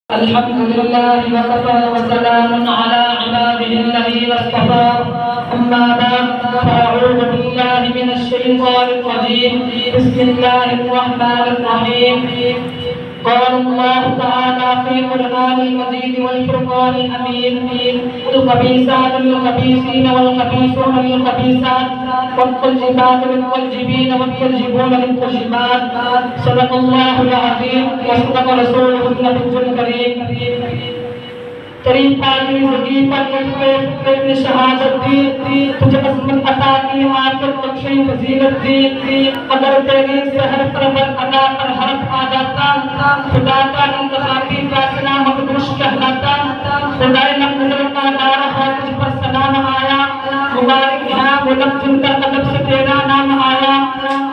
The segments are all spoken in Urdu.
الحمد لله وكفى وسلام على عباده الذين اصطفى أما بعد فأعوذ بالله من الشيطان الرجيم بسم الله الرحمن الرحيم قال الله تعالى في القرآن المجيد والفرقان الحميد الخبيثات للخبيثين والخبيثون للخبيثات والطيبات للطيبين والطيبون للطيبات صدق الله العظيم وصدق رسوله النبي الكريم تیری پاکی زندگی پر مجھ نے شہادت دی تجھے عظمت عطا کی آخر بخشی فضیلت دی اگر تیری سحر پر عطا پر حرف آ جاتا خدا کا انتخابی فیصلہ مقدوش کہلاتا خدائے نظر کا دارہ ہے تجھ پر سلام آیا مبارک ہے وہ لفظ جن کا ادب سے تیرا نام آیا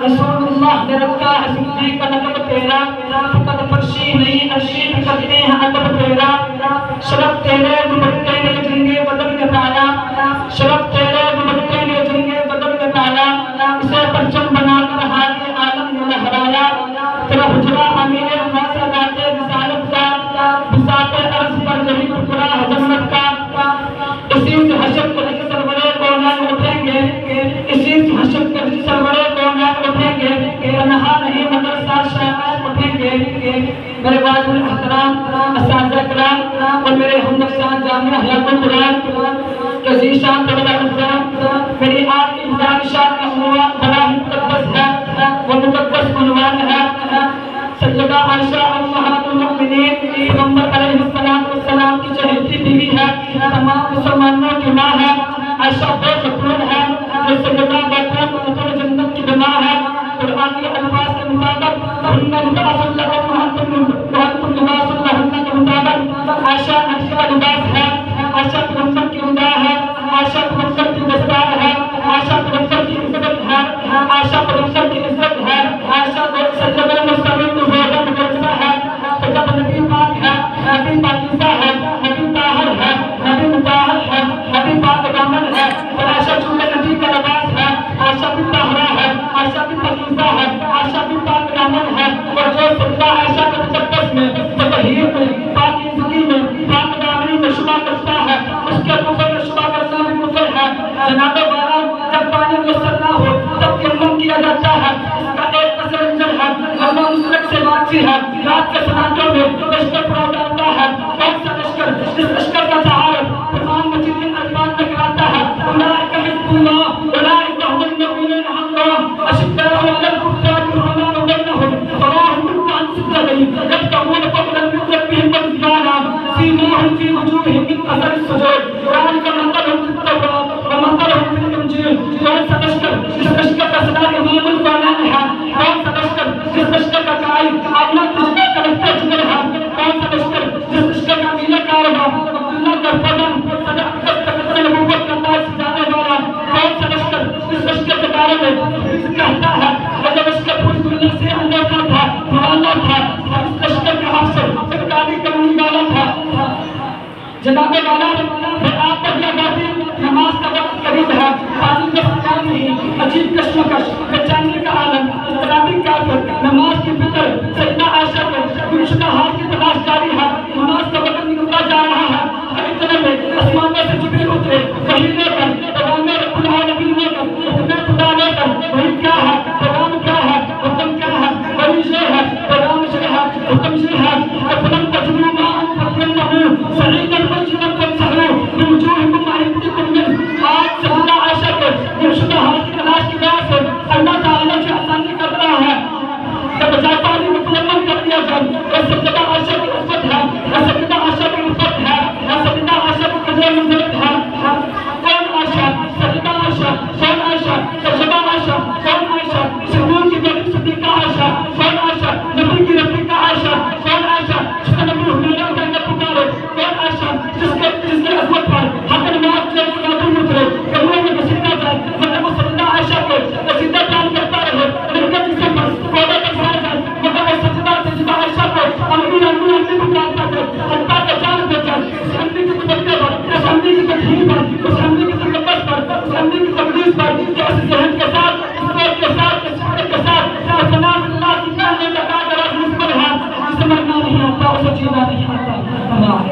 رسول اللہ نے رکھا ہے صدیق کا لقب تیرا فقط فرشی نہیں عرشی بھی کرتے ہیں ادب تیرا شرف تیرے دوپٹے نے جنگے بدن میں پایا شرف تیرے دوپٹے نے جنگے بدن میں پایا اسے پرچم بنا کر حالی عالم نے لہرایا تیرا حجرہ امیر الناس لاتے رسالت کا بساط عرض پر یہی ٹکڑا ہے جنت کا اسی سے حشر کر سرورے کونین اٹھیں گے اسی سے حشر کر سرورے کونین اٹھیں گے تنہا نہیں مگر ساتھ شاید اٹھیں گے میرے واجب الاحترام اساتذہ کرام اور میرے ہم نفسان جامعہ حیات القرآن کے ذیشان طلبہ افضل میری آپ کی گزارشات کا عنوان بڑا ہی مقدس ہے وہ مقدس عنوان ہے سیدہ عائشہ امہات المؤمنین پیغمبر علیہ السلام کی چہیتی بیوی ہے تمام مسلمانوں کی ماں ہے عائشہ بے خطون ہے جو سیدہ بیٹھا مطلب جنت کی بنا ہے قرآن کے الفاظ کے مطابق ہنن لباس لکم وانتم لباس لہن کے مطابق عائشہ نفس کا لباس ہے عائشہ پیغمبر کی امدہ ہے عائشہ پیغمبر کی دستار ہے عائشہ پیغمبر کی عزت ہے عائشہ پیغمبر کی عزت ہے عائشہ سجدہ مستقیم روزہ مدرسہ ہے سجدہ نبی پاک ہے نبی پاکیزہ ہے نبی طاہر ہے نبی مطہر ہے نبی پاک دامن ہے اور عائشہ چونکہ نبی کا لباس ہے عائشہ بھی طاہرہ ہے عائشہ بھی پاکیزہ ہے عائشہ بھی پاک دامن ہے اور جو سجدہ عائشہ کے مقدس میں تطہیر میں پاکیزگی میں پاک دامنی میں شبہ کرتا ہے اس کے کفر میں شبہ کرنا بھی کفر ہے جناب والا جب پانی میسر نہ ہو تب تیمم کیا جاتا ہے اس کا ایک پس منظر ہے اللہ مسلک سے واقعی ہے رات کے سناتوں میں لشکر پڑا ڈالتا ہے کون سا لشکر جس لشکر کا تعارف قرآن مجید کے الفاظ میں کراتا ہے اولئک حزب اللہ اولئک هم المؤمنون حقا اشداء علی الکفار رحماء بینہم تراہم رکعا سجدا یبتغون فضلا من ربهم ورضوانا سیماہم فی وجوہہم من اثر السجود ذلک مثلهم فی التوراۃ ومثلهم فی الانجیل کون سا لشکر جس لشکر کا صدر امام الفانان ہے کون سا لشکر جس لشکر کا قائد آمنہ تجھے کا لشکر جگر ہے کون سا لشکر جس لشکر کا میلہ کاربہ عبداللہ کا فضل صدر اکبر تقدر نبوت کا تاج سجانے والا کون سا لشکر جس لشکر کے بارے میں حدیث کہتا ہے وہ لشکر پوری دنیا سے اندھا تھا معلّہ تھا اس لشکر کے افسر سرکاری کرنے والا تھا جناب والا پھر آپ پر کیا کرتی نماز کا وقت قریب ہے پانی کا سکان نہیں عجیب کشمکش بچانے کا عالم اضطرابی کافر نماز کی فکر سیدہ عائشہ کو گمشدہ حال کی تلاش جاری ہے نماز کا وقت نکلتا جا رہا ہے ہر اتنے میں آسمانوں سے جبریل اترے وحی لے کر پیغام رب العالمین لے کر حکم خدا لے کر وہی کیا ہے پیغام کیا ہے حکم کیا ہے وہی یہ ہے پیغام یہ ہے حکم یہ ہے فلم تجدوا ماء فاتيمموا صعيدا طيبا فامسحوا بوجوهكم وأيديكم منه آج سیدہ عائشہ کو گمشدہ حال کی تلاش کی وجہ سے اللہ تعالیٰ سے آسانی کر رہا ہے کہ بجائے پانی مطلب کر دیا جائے اور سیدہ عائشہ کی عزت ہے اور سیدہ عائشہ کی عزت ہے اور سیدہ عائشہ کی قدر منزلت ہے کون عائشہ سیدہ عائشہ کون عائشہ سیدہ عائشہ کون عائشہ صدیق کی بیٹی صدیقہ عائشہ کون عائشہ نبی کی رفیقہ عائشہ کون عائشہ جس نے نبی حمیرہ کہہ کر پکارے کون عائشہ جس کے عزت پر حق نماز کے قدم اترے کمرے میں گھسیٹا جائے مگر وہ سیدہ عائشہ کو قصیدہ بیان کرتا رہے لڑکے جسے پر کوڑے پر سائے جائے مگر وہ سجدہ عائشہ کو امی امی امی پکارتا تھا عطا فرما